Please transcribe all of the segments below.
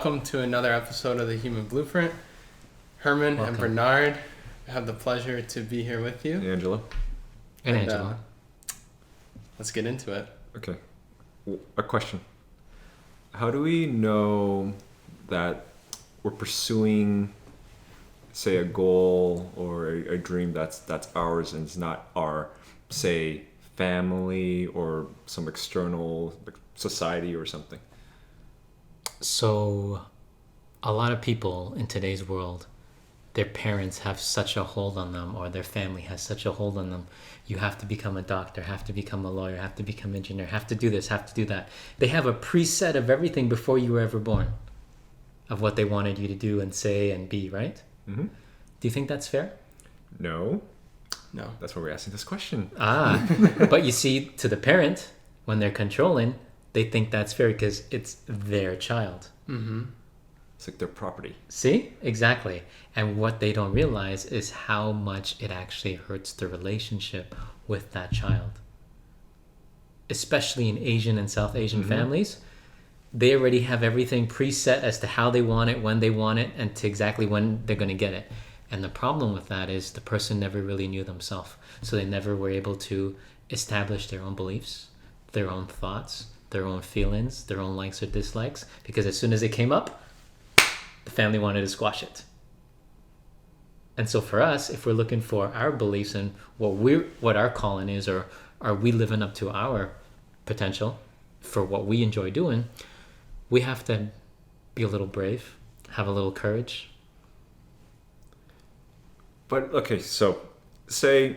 welcome to another episode of the Human Blueprint. Herman and Bernard, I have the pleasure to be here with you. Angela. And Angela. Let's get into it. Okay. A question. How do we know that we're pursuing, say, a goal or a dream that's ours and it's not our, say, family or some external society or something? So, a lot of people in today's world, their parents have such a hold on them, or their family has such a hold on them. You have to become a doctor, have to become a lawyer, have to become an engineer, have to do this, have to do that. They have a preset of everything before you were ever born, of what they wanted you to do and say and be, right? Mm-hmm. Do you think that's fair? No. That's why we're asking this question. But you see, to the parent, when they're controlling, they think that's fair because it's their child. Mm-hmm. It's like their property. See? Exactly. And what they don't realize is how much it actually hurts the relationship with that child. Especially in Asian and South Asian families, they already have everything preset as to how they want it, when they want it, and to exactly when they're going to get it. And the problem with that is the person never really knew themselves. So they never were able to establish their own beliefs, their own thoughts, their own feelings, their own likes or dislikes. Because as soon as it came up, the family wanted to squash it. And so for us, if we're looking for our beliefs and what our calling is, or are we living up to our potential for what we enjoy doing, we have to be a little brave, have a little courage. But, okay, so say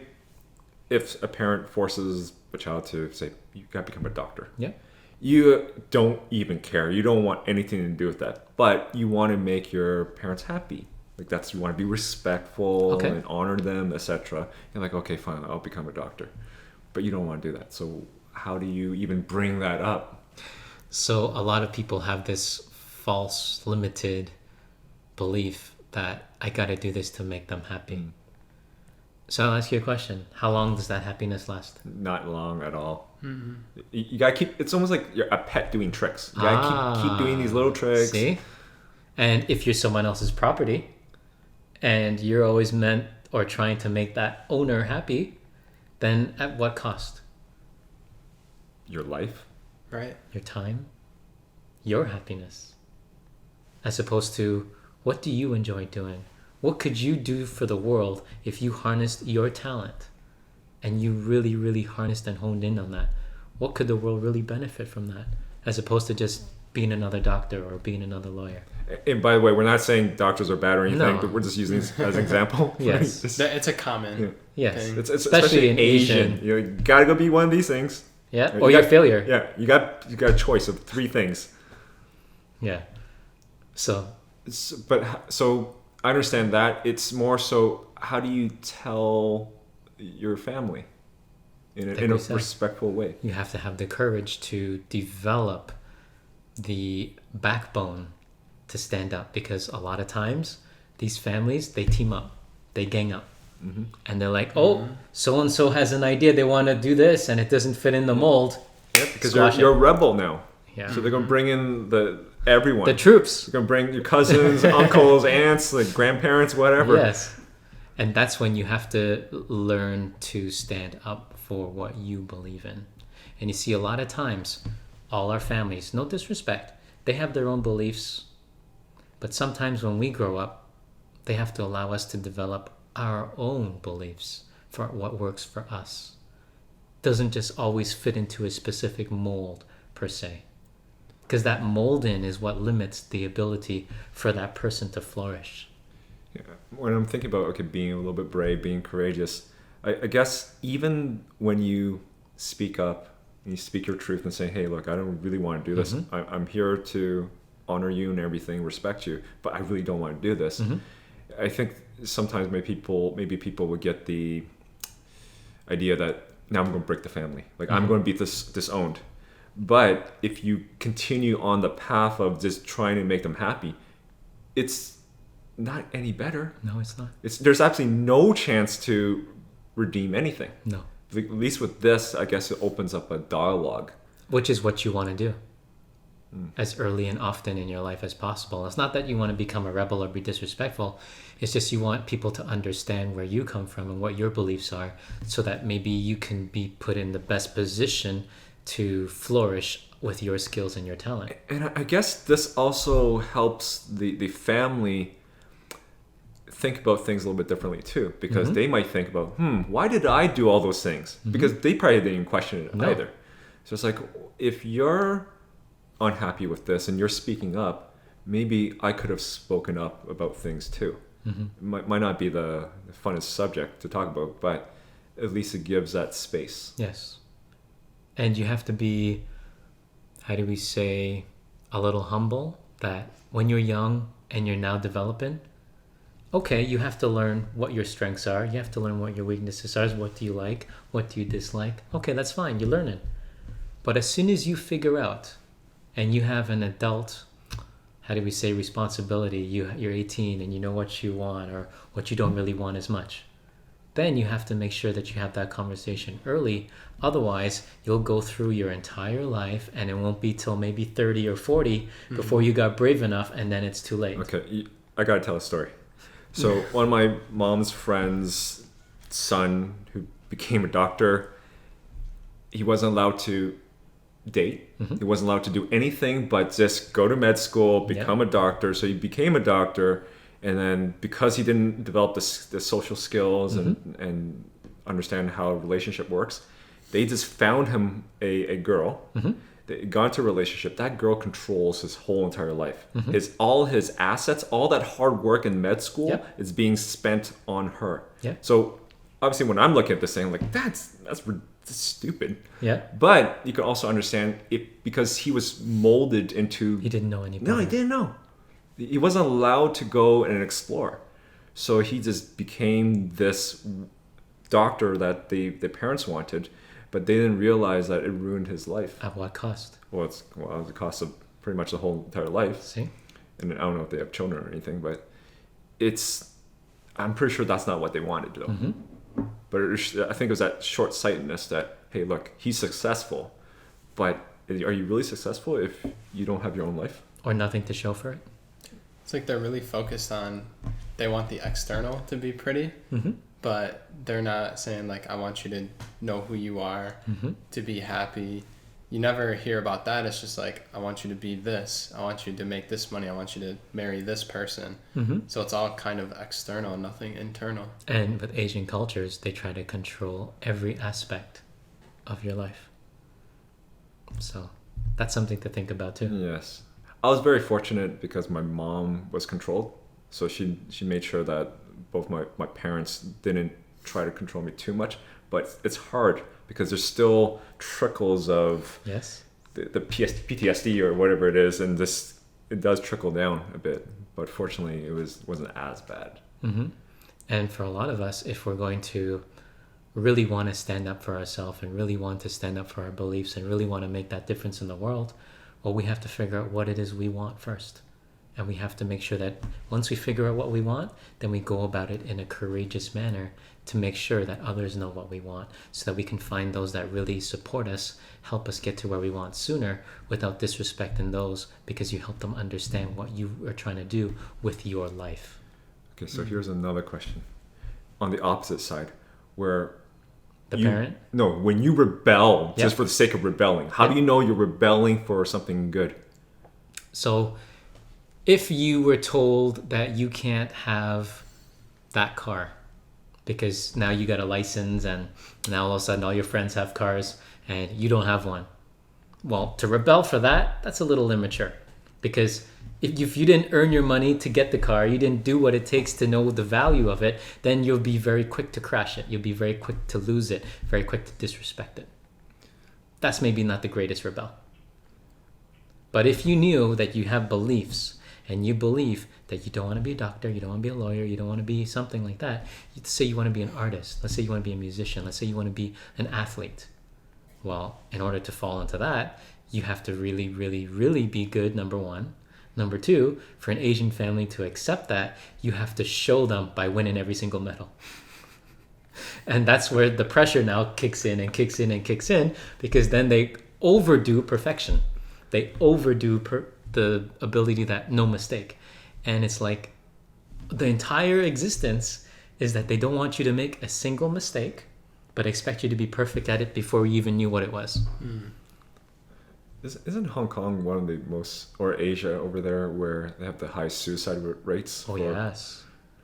if a parent forces a child to say, you got to become a doctor. Yeah. You don't even care. You don't want anything to do with that. But you want to make your parents happy. Like you want to be respectful and honor them, etc. You're like, okay, fine, I'll become a doctor. But you don't want to do that. So how do you even bring that up? So a lot of people have this false, limited belief that I got to do this to make them happy. So I'll ask you a question. How long does that happiness last? Not long at all. Mm-hmm. You gotta keep. It's almost like you're a pet doing tricks. You gotta keep doing these little tricks. See, and if you're someone else's property, and you're always meant or trying to make that owner happy, then at what cost? Your life, right? Your time, your happiness, as opposed to what do you enjoy doing? What could you do for the world if you harnessed your talent and you really, really harnessed and honed in on that? What could the world really benefit from that? As opposed to just being another doctor or being another lawyer. And by the way, we're not saying doctors are bad or anything, No. but we're just using this as an example. Yes. It's a common Yes. thing. It's especially in Asian. You gotta go be one of these things. Yeah. Or you're a failure. Yeah. You got a choice of 3 things. Yeah. So I understand that. It's more so, how do you tell your family in a respectful way? you have to have the courage to develop the backbone to stand up, because a lot of times these families, they team up, they gang up, and they're like, so-and-so has an idea, they want to do this and it doesn't fit in the mold. Yeah, because you're a rebel now. Yeah. So they're going to bring in everyone. The troops. You're going to bring your cousins, uncles, aunts, like grandparents, whatever. Yes. And that's when you have to learn to stand up for what you believe in. And you see, a lot of times, all our families, no disrespect, they have their own beliefs. But sometimes when we grow up, they have to allow us to develop our own beliefs for what works for us. Doesn't just always fit into a specific mold, per se. Because that molding is what limits the ability for that person to flourish. Yeah. When I'm thinking about being a little bit brave, being courageous, I guess even when you speak up and you speak your truth and say, hey, look, I don't really want to do this. I'm here to honor you and everything, respect you, but I really don't want to do this. I think sometimes maybe people would get the idea that now I'm going to break the family. Like I'm going to be disowned. But if you continue on the path of just trying to make them happy, it's not any better. No, it's not. There's absolutely no chance to redeem anything. No. At least with this, I guess it opens up a dialogue. Which is what you want to do. as early and often in your life as possible. It's not that you want to become a rebel or be disrespectful. It's just you want people to understand where you come from and what your beliefs are, so that maybe you can be put in the best position to flourish with your skills and your talent. And I guess this also helps the family think about things a little bit differently too, because they might think about, why did I do all those things? Because they probably didn't even question it either. So it's like, if you're unhappy with this and you're speaking up, maybe I could have spoken up about things too. Might not be the funnest subject to talk about, but at least it gives that space. Yes. And you have to be, how do we say, a little humble, that when you're young and you're now developing, okay, you have to learn what your strengths are. You have to learn what your weaknesses are. What do you like? What do you dislike? Okay, that's fine. You're learning. But as soon as you figure out and you have an adult, how do we say, responsibility, you're 18 and you know what you want or what you don't really want as much, then you have to make sure that you have that conversation early. Otherwise, you'll go through your entire life and it won't be till maybe 30 or 40 before you got brave enough, and then it's too late. Okay, I gotta tell a story. So one of my mom's friends' son, who became a doctor, he wasn't allowed to date. He wasn't allowed to do anything but just go to med school, become a doctor. So he became a doctor, and then because he didn't develop the social skills and understand how a relationship works, they just found him a girl. They got into a relationship. That girl controls his whole entire life. All his assets, all that hard work in med school is being spent on her. So obviously when I'm looking at this thing, I'm like, that's stupid. But you can also understand it because he was molded into... He didn't know anything. No, he didn't know. He wasn't allowed to go and explore. So he just became this doctor that the parents wanted, but they didn't realize that it ruined his life. At what cost? Well, it was the cost of pretty much the whole entire life. See? And I don't know if they have children or anything, but I'm pretty sure that's not what they wanted, though. But I think it was that short-sightedness that, hey, look, he's successful, but are you really successful if you don't have your own life? Or nothing to show for it? It's like they're really focused on, they want the external to be pretty, but they're not saying, like, I want you to know who you are, to be happy. You never hear about that. It's just like, I want you to be this. I want you to make this money. I want you to marry this person. So it's all kind of external, nothing internal. And with Asian cultures, they try to control every aspect of your life. So that's something to think about too. Yes. I was very fortunate because my mom was controlled. So she made sure that both my parents didn't try to control me too much. But it's hard because there's still trickles of the PTSD or whatever it is, and it does trickle down a bit. But fortunately, it wasn't as bad. And for a lot of us, if we're going to really want to stand up for ourselves and really want to stand up for our beliefs and really want to make that difference in the world, well, we have to figure out what it is we want first. And we have to make sure that once we figure out what we want, then we go about it in a courageous manner to make sure that others know what we want, so that we can find those that really support us, help us get to where we want sooner without disrespecting those, because you help them understand what you are trying to do with your life. Okay, so here's another question. On the opposite side, where parent? No, when you rebel just for the sake of rebelling, how do you know you're rebelling for something good? So if you were told that you can't have that car because now you got a license and now all of a sudden all your friends have cars and you don't have one, well, to rebel for that, that's a little immature, because if you didn't earn your money to get the car, you didn't do what it takes to know the value of it, then you'll be very quick to crash it. You'll be very quick to lose it, very quick to disrespect it. That's maybe not the greatest rebel. But if you knew that you have beliefs and you believe that you don't want to be a doctor, you don't want to be a lawyer, you don't want to be something like that, let's say you want to be an artist, let's say you want to be a musician, let's say you want to be an athlete. Well, in order to fall into that, you have to really, really, really be good, number one. Number two, for an Asian family to accept that, you have to show them by winning every single medal. And that's where the pressure now kicks in and kicks in and kicks in, because then they overdo perfection. They overdo the ability that no mistake. And it's like the entire existence is that they don't want you to make a single mistake, but expect you to be perfect at it before you even knew what it was. Isn't Hong Kong one of the most, or Asia over there, where they have the highest suicide rates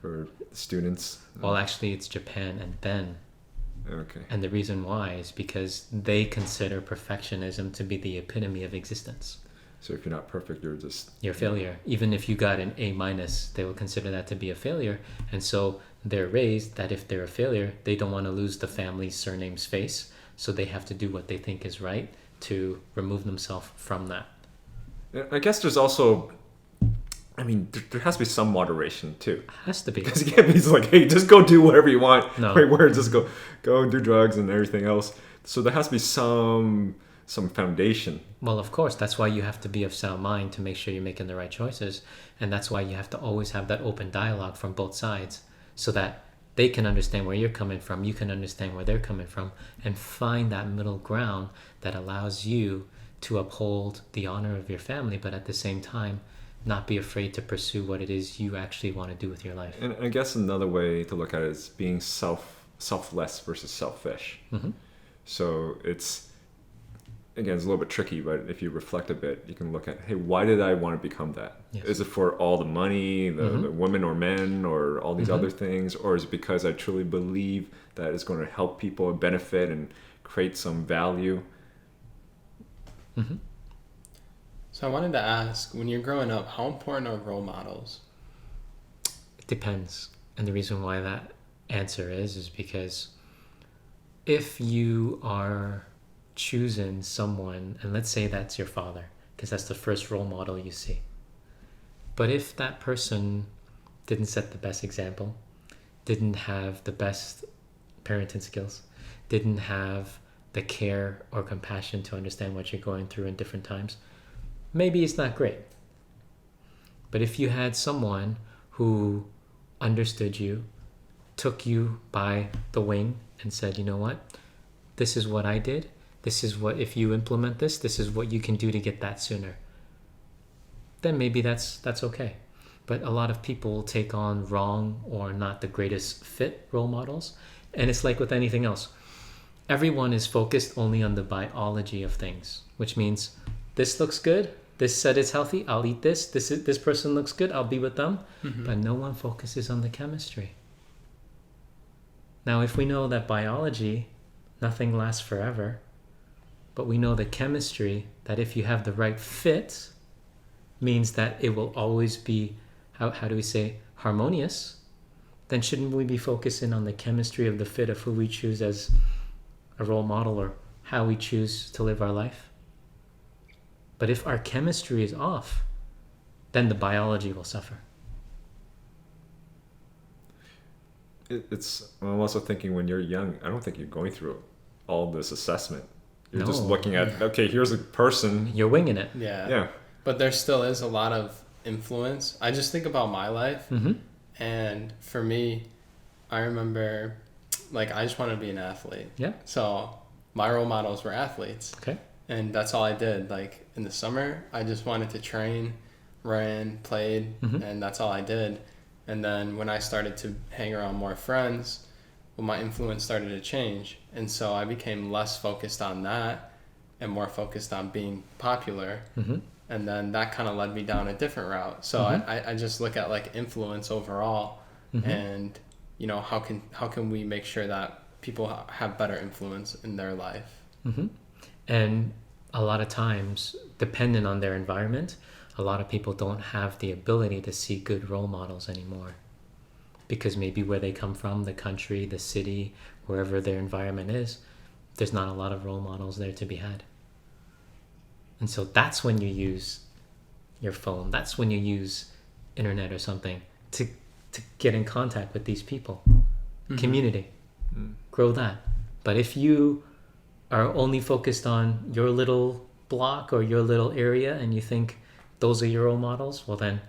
for students? Well, actually, it's Japan and then. Okay. And the reason why is because they consider perfectionism to be the epitome of existence. So if you're not perfect, you're a failure. Even if you got an A-, they will consider that to be a failure. And so they're raised that if they're a failure, they don't want to lose the family's surname's face. So they have to do what they think is right to remove themselves from that. I guess there's also, I mean, there has to be some moderation too. Has to be. Because you can't be just like, hey, just go do whatever you want. No. Right, where just go and do drugs and everything else. So there has to be some foundation. Well, of course, that's why you have to be of sound mind to make sure you're making the right choices. And that's why you have to always have that open dialogue from both sides so that they can understand where you're coming from, you can understand where they're coming from, and find that middle ground that allows you to uphold the honor of your family, but at the same time, not be afraid to pursue what it is you actually want to do with your life. And I guess another way to look at it is being selfless versus selfish. Mm-hmm. So it's a little bit tricky, but if you reflect a bit, you can look at, hey, why did I want to become that? Yes. Is it for all the money, the women or men, or all these other things? Or is it because I truly believe that it's going to help people and benefit and create some value? Mm-hmm. So I wanted to ask, when you're growing up, how important are role models? It depends. And the reason why that answer is because if you are choosing someone, and let's say that's your father, because that's the first role model you see. But if that person didn't set the best example, didn't have the best parenting skills, didn't have the care or compassion to understand what you're going through in different times, maybe it's not great. But if you had someone who understood you, took you by the wing and said, you know what, this is what I did, this is what, if you implement this is what you can do to get that sooner, then maybe that's okay. But a lot of people take on wrong or not the greatest fit role models. And it's like with anything else. Everyone is focused only on the biology of things, which means this looks good, this said it's healthy, I'll eat this. This person looks good, I'll be with them. Mm-hmm. But no one focuses on the chemistry. Now, if we know that biology, nothing lasts forever, but we know the chemistry, that if you have the right fit, means that it will always be, how do we say, harmonious, then shouldn't we be focusing on the chemistry of the fit of who we choose as a role model or how we choose to live our life? But if our chemistry is off, then the biology will suffer. I'm also thinking when you're young, I don't think you're going through all this assessment. You're just No. looking at, okay, here's a person. You're winging it. Yeah. But there still is a lot of influence. I just think about my life. Mm-hmm. And for me, I remember, like, I just wanted to be an athlete. Yeah. So my role models were athletes. Okay. And that's all I did. Like, in the summer, I just wanted to train, ran, played, and that's all I did. And then when I started to hang around more friends, well, my influence started to change. And so I became less focused on that and more focused on being popular. Mm-hmm. And then that kind of led me down a different route. So I just look at, like, influence overall and, you know, how can we make sure that people have better influence in their life? Mm-hmm. And a lot of times, depending on their environment, a lot of people don't have the ability to see good role models anymore. Because maybe where they come from, the country, the city, wherever their environment is, there's not a lot of role models there to be had. And so that's when you use your phone. That's when you use internet or something to get in contact with these people. Community. Grow that. But if you are only focused on your little block or your little area and you think those are your role models, well then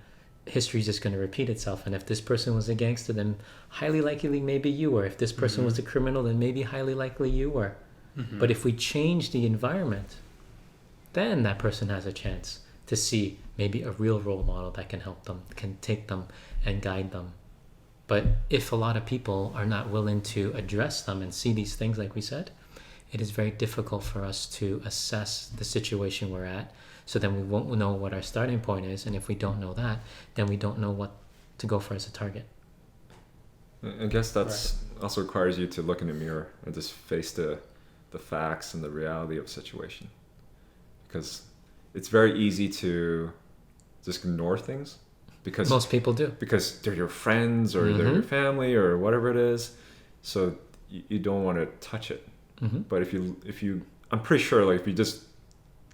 history's just going to repeat itself. And if this person was a gangster, then highly likely maybe you were. If this person was a criminal, then maybe highly likely you were. But if we change the environment, then that person has a chance to see maybe a real role model that can help them, can take them and guide them. But if a lot of people are not willing to address them and see these things, like we said, it is very difficult for us to assess the situation we're at. So then we won't know what our starting point is. And if we don't know that, then we don't know what to go for as a target. I guess that's also requires you to look in the mirror and just face the facts and the reality of the situation. Because it's very easy to just ignore things. Because most people do. Because they're your friends or they're your family or whatever it is. So you don't want to touch it. But if you, I'm pretty sure, like if you just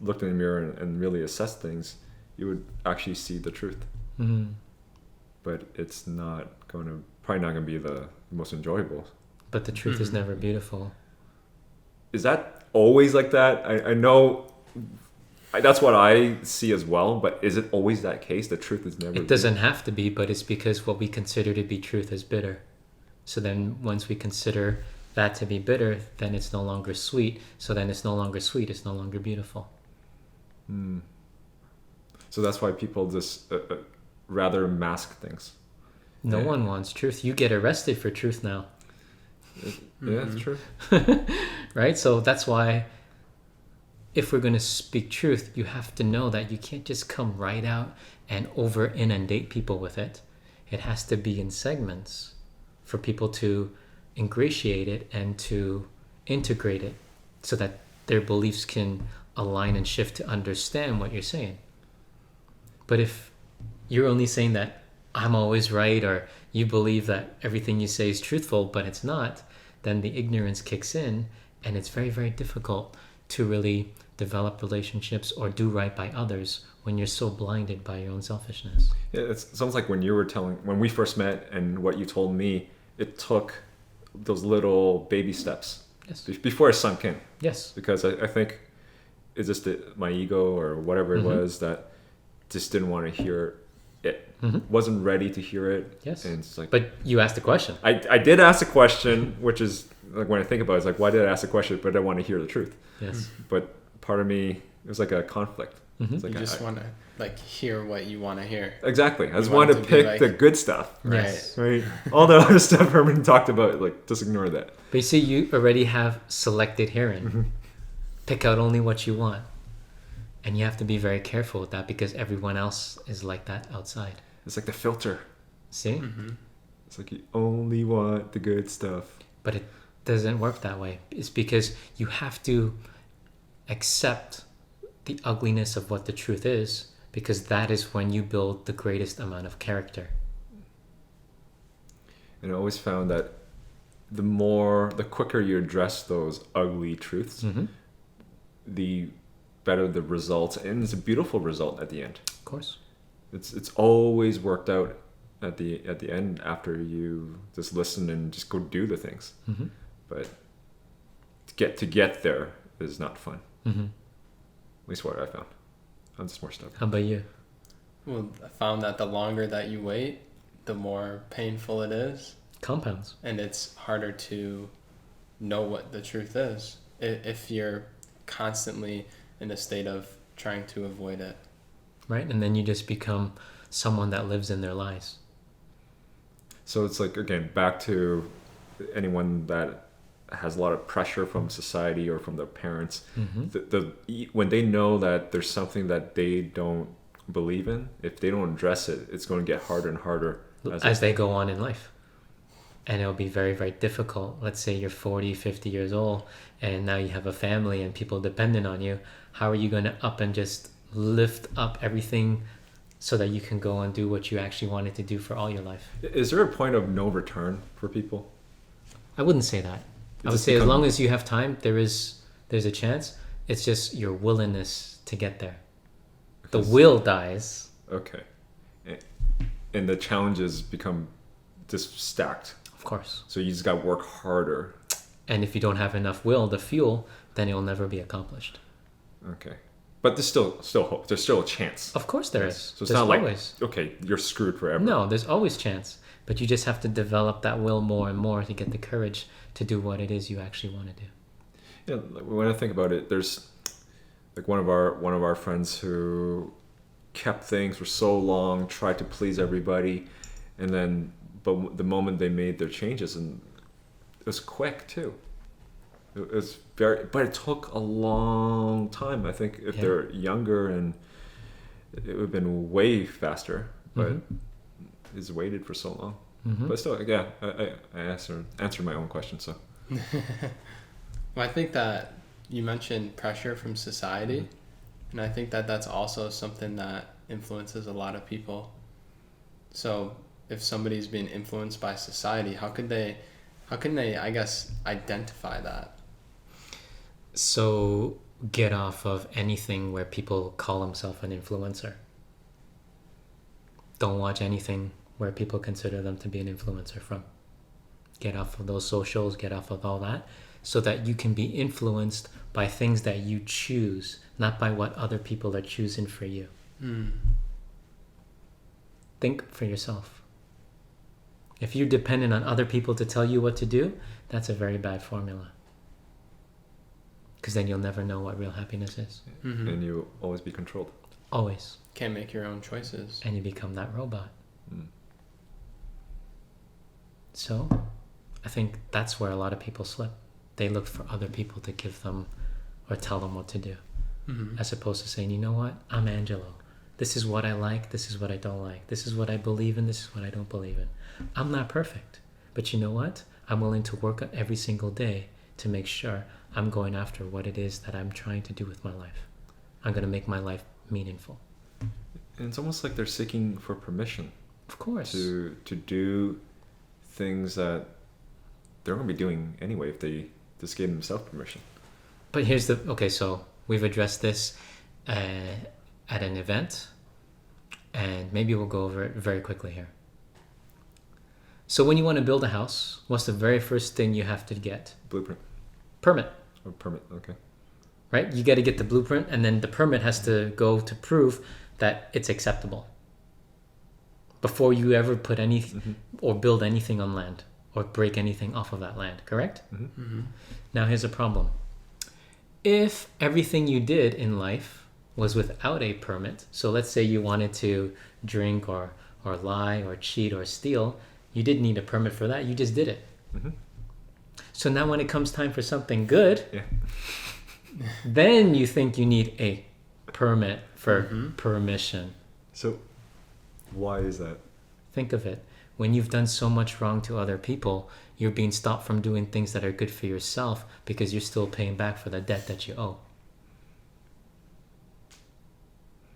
looked in the mirror and really assessed things, you would actually see the truth. But it's probably not going to be the most enjoyable. But the truth is never beautiful. Is that always like that? I know that's what I see as well, but is it always that case? The truth is never. It doesn't have to be, but it's because what we consider to be truth is bitter. So then once we consider that to be bitter, then it's no longer sweet. So then it's no longer sweet, it's no longer beautiful. So that's why people just rather mask things. No one wants truth. You get arrested for truth now. Yeah, it's true. Right? So that's why if we're going to speak truth, you have to know that you can't just come right out and over inundate people with it. It has to be in segments for people to ingratiate it and to integrate it so that their beliefs can align and shift to understand what you're saying. But if you're only saying that I'm always right, or you believe that everything you say is truthful, but it's not, then the ignorance kicks in, and it's very, very difficult to really develop relationships or do right by others when you're so blinded by your own selfishness. Yeah, it sounds like when we first met and what you told me, it took those little baby steps. Yes. Before it sunk in. Yes. Because I think it's just my ego or whatever it was that just didn't want to hear it. Wasn't ready to hear it. Yes. And it's like, but you asked a question. I did ask a question, which is like when I think about it, it's like, why did I ask a question? But I want to hear the truth. Yes. But part of me, it was like a conflict. It's like you just want to like hear what you want to hear. Exactly. I just wanted to pick the good stuff. Right. Yes. Right. All the other stuff Herman talked about, like just ignore that. But you see, you already have selected hearing. Pick out only what you want. And you have to be very careful with that because everyone else is like that outside. It's like the filter. See? It's like you only want the good stuff. But it doesn't work that way. It's because you have to accept the ugliness of what the truth is, because that is when you build the greatest amount of character. And I always found that the quicker you address those ugly truths, the better the results, and it's a beautiful result at the end. Of course. It's always worked out at the end after you just listen and just go do the things. But to get there is not fun. At least what I found. I'm just more stubborn. How about you? Well, I found that the longer that you wait, the more painful it is. Compounds. And it's harder to know what the truth is if you're constantly in a state of trying to avoid it. Right? And then you just become someone that lives in their lies. So it's like, again, back to anyone that has a lot of pressure from society or from their parents. When they know that there's something that they don't believe in, if they don't address it, it's going to get harder and harder as they go on in life. And it'll be very, very difficult. Let's say you're 40, 50 years old, and now you have a family and people dependent on you. How are you going to up and just lift up everything so that you can go and do what you actually wanted to do for all your life? Is there a point of no return for people? I wouldn't say that. I would say as long as you have time, there's a chance. It's just your willingness to get there. The will dies. Okay. And the challenges become just stacked. Of course. So you just got to work harder. And if you don't have enough will, the fuel, then it will never be accomplished. Okay. But there's still hope. There's still a chance. Of course there is. So it's there's not always. Like, okay, you're screwed forever. No, there's always chance. But you just have to develop that will more and more to get the courage to do what it is you actually want to do. Yeah, when I think about it, there's like one of our friends who kept things for so long, tried to please everybody, and then but the moment they made their changes, and it was quick too. It was but it took a long time. I think if they're younger, and it would have been way faster, but it's waited for so long. But still, yeah, I answered my own question. So, well, I think that you mentioned pressure from society, and I think that that's also something that influences a lot of people. So, if somebody's being influenced by society, how can they, I guess, identify that? So get off of anything where people call themselves an influencer. Don't watch anything where people consider them to be an influencer from. Get off of those socials, get off of all that, so that you can be influenced by things that you choose, not by what other people are choosing for you. Think for yourself. If you're dependent on other people to tell you what to do, that's a very bad formula. Because then you'll never know what real happiness is. And you'll always be controlled. Always. Can't make your own choices. And you become that robot. So, I think that's where a lot of people slip. They look for other people to give them or tell them what to do. As opposed to saying, you know what? I'm Angelo. This is what I like. This is what I don't like. This is what I believe in. This is what I don't believe in. I'm not perfect. But you know what? I'm willing to work every single day to make sure I'm going after what it is that I'm trying to do with my life. I'm going to make my life meaningful. And it's almost like they're seeking for permission. Of course. To do things that they're going to be doing anyway if they just gave themselves permission. But here's okay, so we've addressed this at an event, and maybe we'll go over it very quickly here. So when you want to build a house, what's the very first thing you have to get? Blueprint. Permit. Or permit, okay. Right? You got to get the blueprint, and then the permit has to go to prove that it's acceptable before you ever put or build anything on land or break anything off of that land, correct? Now here's a problem. If everything you did in life was without a permit, so let's say you wanted to drink or lie or cheat or steal, you didn't need a permit for that, you just did it. So now when it comes time for something good, then you think you need a permit for permission. So why is that? Think of it. When you've done so much wrong to other people, you're being stopped from doing things that are good for yourself because you're still paying back for the debt that you owe.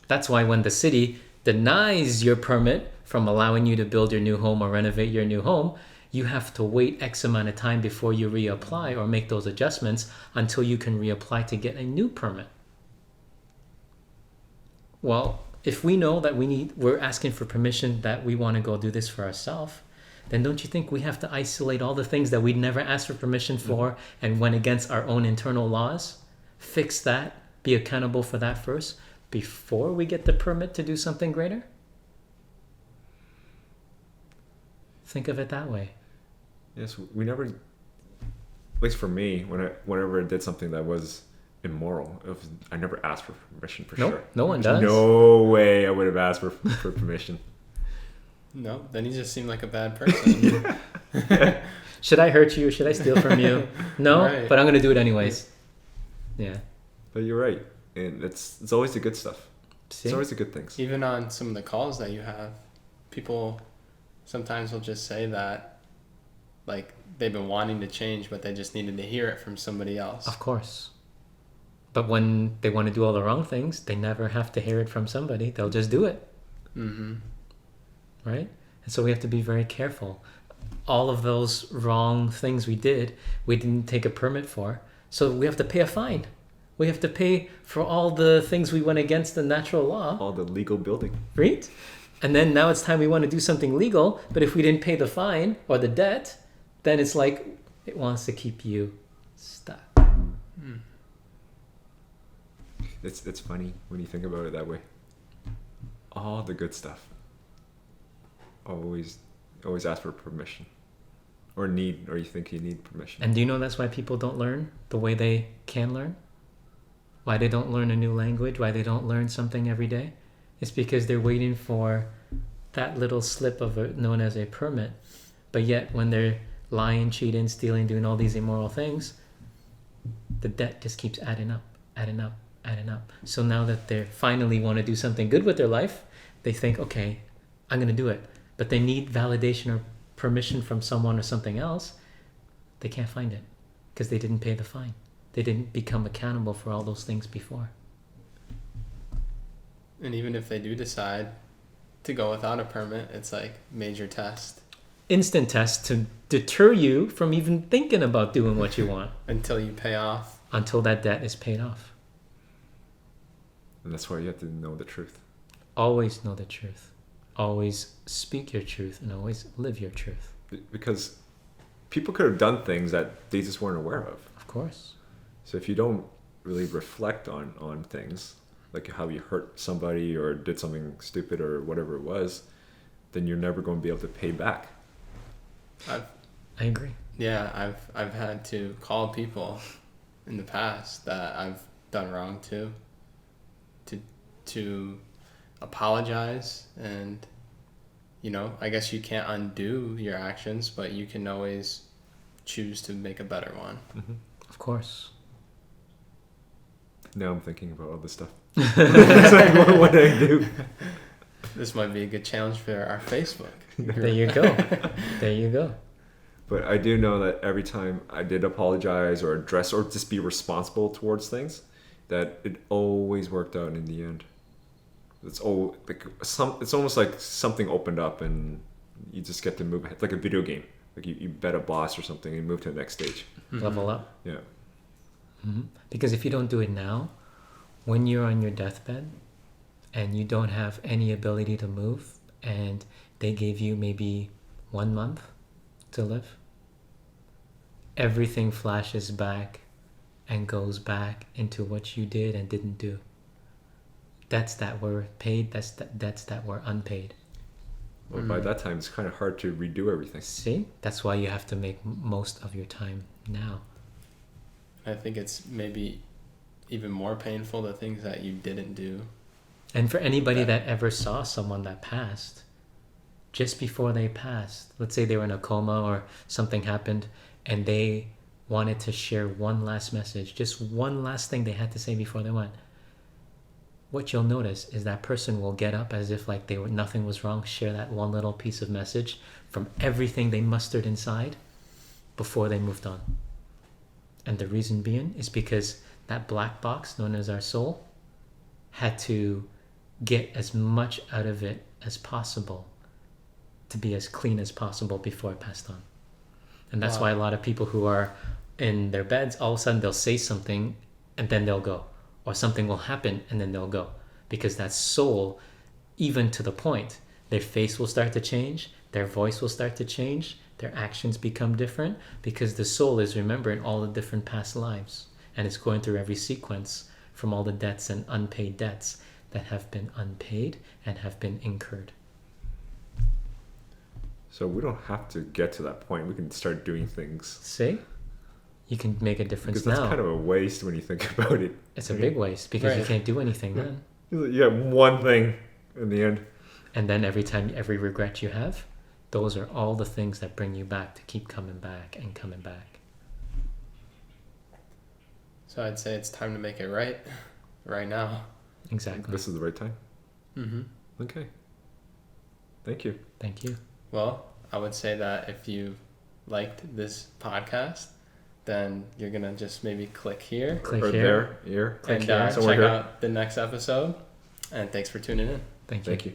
That's why when the city denies your permit from allowing you to build your new home or renovate your new home, you have to wait X amount of time before you reapply or make those adjustments until you can reapply to get a new permit. Well, if we know that we're asking for permission that we want to go do this for ourselves, then don't you think we have to isolate all the things that we'd never asked for permission for and went against our own internal laws? Fix that, be accountable for that first before we get the permit to do something greater? Think of it that way. Yes, we never, at least for me, whenever I did something that was immoral, I never asked for permission for sure. No one does. No way I would have asked for permission. No, then you just seem like a bad person. Should I hurt you? Should I steal from you? No, right. But I'm going to do it anyways. Yeah. But you're right. And it's always the good stuff. See? It's always the good things. Even on some of the calls that you have, people sometimes will just say that, like, they've been wanting to change, but they just needed to hear it from somebody else. Of course. But when they want to do all the wrong things, they never have to hear it from somebody. They'll just do it. Right? And so we have to be very careful. All of those wrong things we didn't take a permit for. So we have to pay a fine. We have to pay for all the things we went against the natural law. All the legal building. Right? And then now it's time we want to do something legal, but if we didn't pay the fine or the debt, then it's like it wants to keep you stuck. It's funny when you think about it that way. All the good stuff. Always ask for permission. Or you think you need permission. And do you know that's why people don't learn the way they can learn? why they don't learn a new language, why they don't learn something every day, it's because they're waiting for that little slip of known as a permit. But yet when they're lying, cheating, stealing, doing all these immoral things, the debt just keeps adding up, adding up, adding up. So now that they finally want to do something good with their life, they think, okay, I'm going to do it. But they need validation or permission from someone or something else. They can't find it because they didn't pay the fine. They didn't become accountable for all those things before. And even if they do decide to go without a permit, it's like major test. Instant test to deter you from even thinking about doing what you want. Until you pay off. Until that debt is paid off. And that's why you have to know the truth. Always know the truth. Always speak your truth and always live your truth. Because people could have done things that they just weren't aware of. Of course. So if you don't really reflect on things, like how you hurt somebody or did something stupid or whatever it was, then you're never going to be able to pay back. I agree. Yeah, I've had to call people in the past that I've done wrong to apologize, and I guess you can't undo your actions, but you can always choose to make a better one. Mm-hmm. Of course. Now I'm thinking about all this stuff. It's like, what do I do? This might be a good challenge for our Facebook. There you go. There you go. But I do know that every time I did apologize or address or just be responsible towards things, that it always worked out in the end. It's almost like something opened up and you just get to move ahead, like a video game. Like you bet a boss or something and move to the next stage. Mm-hmm. Level up. Yeah. Mm-hmm. Because if you don't do it now, when you're on your deathbed and you don't have any ability to move and they gave you maybe 1 month to live, everything flashes back and goes back into what you did and didn't do. Debts that were paid, debts that were unpaid. Well, by that time, it's kind of hard to redo everything. See? That's why you have to make most of your time now. I think it's maybe even more painful, the things that you didn't do. And for anybody that ever saw someone that passed, just before they passed, let's say they were in a coma or something happened and they wanted to share one last message, just one last thing they had to say before they went, what you'll notice is that person will get up as if like nothing was wrong, share that one little piece of message from everything they mustered inside before they moved on. And the reason being is because that black box known as our soul had to get as much out of it as possible to be as clean as possible before it passed on. And that's why a lot of people who are in their beds, all of a sudden they'll say something and then they'll go. Or something will happen and then they'll go. Because that soul, even to the point, their face will start to change, their voice will start to change, their actions become different, because the soul is remembering all the different past lives. And it's going through every sequence from all the debts and unpaid debts that have been unpaid and have been incurred. So we don't have to get to that point. We can start doing things. See? You can make a difference because that's now. Kind of a waste when you think about it. It's a big waste because you can't do anything then. You have one thing in the end. And then every regret you have, those are all the things that bring you back to keep coming back and coming back. So I'd say it's time to make it right now. Exactly. This is the right time? Mm-hmm. Okay. Thank you. Thank you. Well, I would say that if you liked this podcast, then you're going to just maybe click here. Click or here. There. And check out the next episode. And thanks for tuning in. Thank you. Thank you.